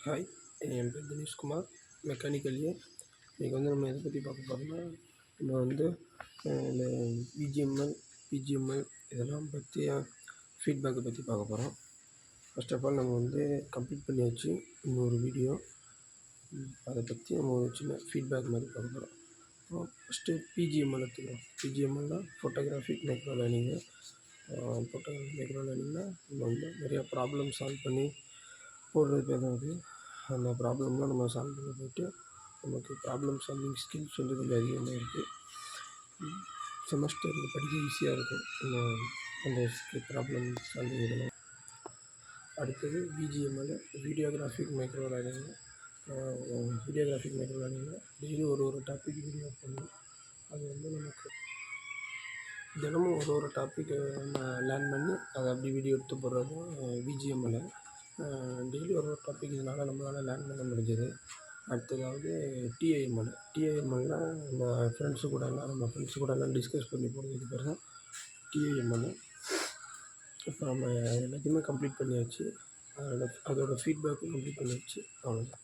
Hi, என் பேர் Dineshkumar, mechanical year. இன்றைக்கி வந்து நம்ம எதை பற்றி பார்க்க போகிறோம்னா, நம்ம வந்து இந்த பிஜிஎம்எல், பிஜிஎம்ஐ இதெல்லாம் பற்றிய ஃபீட்பேக்கை பற்றி பார்க்க போகிறோம். ஃபர்ஸ்ட் ஆஃப் ஆல் நம்ம வந்து கம்ப்ளீட் பண்ணியாச்சு இன்னொரு வீடியோ. அதை பற்றி நம்ம ஒரு சின்ன ஃபீட்பேக் மாதிரி பார்க்க போகிறோம். அப்புறம் ஃபஸ்ட்டு பிஜிஎம்எல் எடுத்துக்கிறோம். பிஜிஎம்எல்னால் photographic micro learning. Photographic micro லேர்னிங்னால் நம்ம வந்து நிறையா ப்ராப்ளம் சால்வ் பண்ணி போடுறது பேர் தான் அது. அந்த ப்ராப்ளம்லாம் நம்ம சால்வ் பண்ண போய்ட்டு நமக்கு ப்ராப்ளம் சால்விங் ஸ்கில்ஸ் வந்து கொஞ்சம் அதிகமாக இருக்குது. செமஸ்டரில் படிக்க ஈஸியாக இருக்கும் அந்த ப்ராப்ளம் சால்விங் இதெல்லாம். அடுத்தது PGML, videographic micro learning. Videographic micro லேர்னிங்கில் டெய்லி ஒரு டாபிக் வீடியோ பண்ணணும். அது வந்து நமக்கு தினமும் ஒரு டாபிக் நம்ம லேர்ன் பண்ணி அதை அப்படி வீடியோ எடுத்து போடுறது பிஜிஎம்எல். டெய்லி ஒரு டாபிக் இதனால் நம்மளால் லேர்ன் பண்ண முடிஞ்சது. அடுத்ததாவது டிஐஎம்எல்னால் நம்ம ஃப்ரெண்ட்ஸு கூடலாம் டிஸ்கஸ் பண்ணி போடுறதுக்கு பேர் தான் டிஐஎம்எல். இப்போ நம்ம எல்லாத்தையுமே கம்ப்ளீட் பண்ணியாச்சு. அதோடய ஃபீட்பேக்கும் கம்ப்ளீட் பண்ணியாச்சு. அவ்வளோதான்.